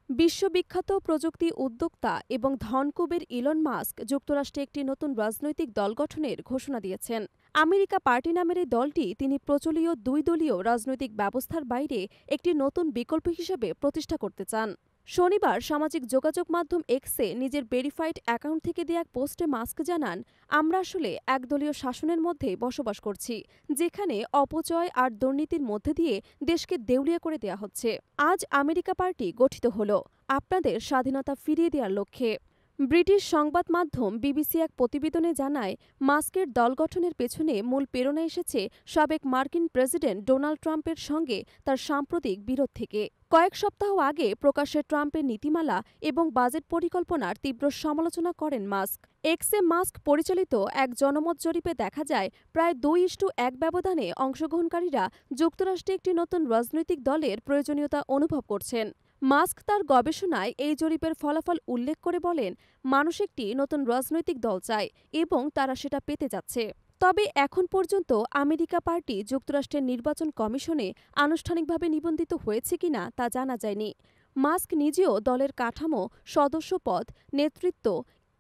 বিশ্ববিখ্যাত প্রযুক্তি উদ্যোক্তা এবং ধনকুবের ইলন মাস্ক যুক্তরাষ্ট্রে একটি নতুন রাজনৈতিক দল গঠনের ঘোষণা দিয়েছেন। আমেরিকা পার্টি নামের এই দলটি তিনি প্রচলীয় দুই দলীয় রাজনৈতিক ব্যবস্থার বাইরে একটি নতুন বিকল্প হিসেবে প্রতিষ্ঠা করতে চান। শনিবার সামাজিক যোগাযোগ মাধ্যম এক্সে নিজের ভেরিফাইড অ্যাকাউন্ট থেকে দেয়া এক পোস্টে মাস্ক জানান, আমরা আসলে একদলীয় শাসনের মধ্যে বসবাস করছি, যেখানে অপচয় আর দুর্নীতির মধ্যে দিয়ে দেশকে দেউলিয়া করে দেয়া হচ্ছে। আজ আমেরিকা পার্টি গঠিত হল আপনাদের স্বাধীনতা ফিরিয়ে দেওয়ার লক্ষ্যে। ব্রিটিশ সংবাদ মাধ্যম বিবিসি এক প্রতিবেদনে জানায়, মাস্কের দল গঠনের পেছনে মূল প্রেরণা এসেছে সাবেক মার্কিন প্রেসিডেন্ট ডোনাল্ড ট্রাম্পের সঙ্গে তার সাম্প্রতিক বিরোধ থেকে। কয়েক সপ্তাহ আগে প্রকাশ্যে ট্রাম্পের নীতিমালা এবং বাজেট পরিকল্পনার তীব্র সমালোচনা করেন মাস্ক। এক্সে মাস্ক পরিচালিত এক জনমত জরিপে দেখা যায়, প্রায় 2:1 ব্যবধানে অংশগ্রহণকারীরা যুক্তরাষ্ট্রে একটি নতুন রাজনৈতিক দলের প্রয়োজনীয়তা অনুভব করছেন। মাস্ক তার গবেষণায় এই জরিপের ফলাফল উল্লেখ করে বলেন, মানুষ একটি নতুন রাজনৈতিক দল চায় এবং তারা সেটা পেতে যাচ্ছে। তবে এখন পর্যন্ত আমেরিকা পার্টি যুক্তরাষ্ট্রের নির্বাচন কমিশনে আনুষ্ঠানিকভাবে নিবন্ধিত হয়েছে কিনা তা জানা যায়নি। মাস্ক নিজেও দলের কাঠামো, সদস্য পদ, নেতৃত্ব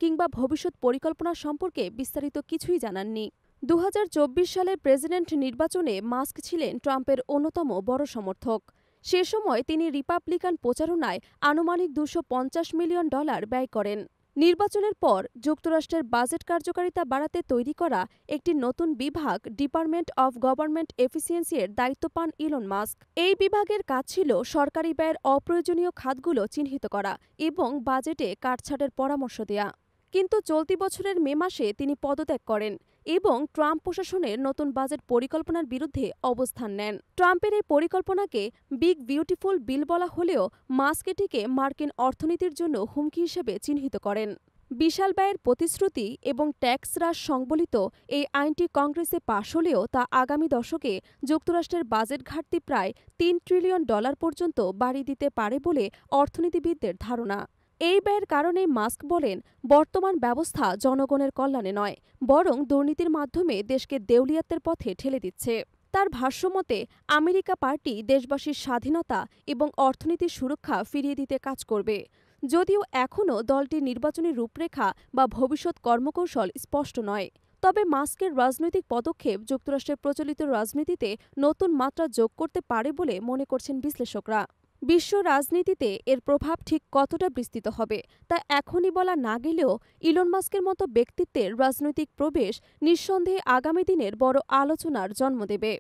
কিংবা ভবিষ্যৎ পরিকল্পনা সম্পর্কে বিস্তারিত কিছুই জানাননি। 2024 সালের প্রেসিডেন্ট নির্বাচনে মাস্ক ছিলেন ট্রাম্পের অন্যতম বড় সমর্থক। সে সময় তিনি রিপাবলিকান প্রচারণায় আনুমানিক $250 মিলিয়ন ব্যয় করেন। নির্বাচনের পর যুক্তরাষ্ট্রের বাজেট কার্যকারিতা বাড়াতে তৈরি করা একটি নতুন বিভাগ ডিপার্টমেন্ট অব গভর্নমেন্ট এফিসিয়েন্সি এর দায়িত্ব পান ইলন মাস্ক। এই বিভাগের কাজ ছিল সরকারি ব্যয়ের অপ্রয়োজনীয় খাতগুলো চিহ্নিত করা এবং বাজেটে কাটছাঁটের পরামর্শ দেয়া। কিন্তু চলতি বছরের মে মাসে তিনি পদত্যাগ করেন এবং ট্রাম্প প্রশাসনের নতুন বাজেট পরিকল্পনার বিরুদ্ধে অবস্থান নেন। ট্রাম্পের এই পরিকল্পনাকে বিগ বিউটিফুল বিল বলা হলেও মাস্ক এটিকে মার্কিন অর্থনীতির জন্য হুমকি হিসেবে চিহ্নিত করেন। বিশাল ব্যয়ের প্রতিশ্রুতি এবং ট্যাক্স হ্রাস সংবলিত এই আইনটি কংগ্রেসে পাশ হলেও তা আগামী দশকে যুক্তরাষ্ট্রের বাজেট ঘাটতি প্রায় $3 ট্রিলিয়ন পর্যন্ত বাড়িয়ে দিতে পারে বলে অর্থনীতিবিদদের ধারণা। এই ব্যয়ের কারণে মাস্ক বলেন, বর্তমান ব্যবস্থা জনগণের কল্যাণে নয়, বরং দুর্নীতির মাধ্যমে দেশকে দেউলিয়াতের পথে ঠেলে দিচ্ছে। তার ভাষ্যমতে আমেরিকা পার্টি দেশবাসীর স্বাধীনতা এবং অর্থনীতির সুরক্ষা ফিরিয়ে দিতে কাজ করবে। যদিও এখনও দলটির নির্বাচনী রূপরেখা বা ভবিষ্যৎ কর্মকৌশল স্পষ্ট নয়। তবে মাস্কের রাজনৈতিক পদক্ষেপ যুক্তরাষ্ট্রের প্রচলিত রাজনীতিতে নতুন মাত্রা যোগ করতে পারে বলে মনে করছেন বিশ্লেষকরা। বিশ্ব রাজনীতিতে এর প্রভাব ঠিক কতটা বিস্তৃত হবে তা এখনই বলা না গেলেও ইলন মাস্কের মতো ব্যক্তিত্বের রাজনৈতিক প্রবেশ নিঃসন্দেহে আগামী দিনের বড় আলোচনার জন্ম দেবে।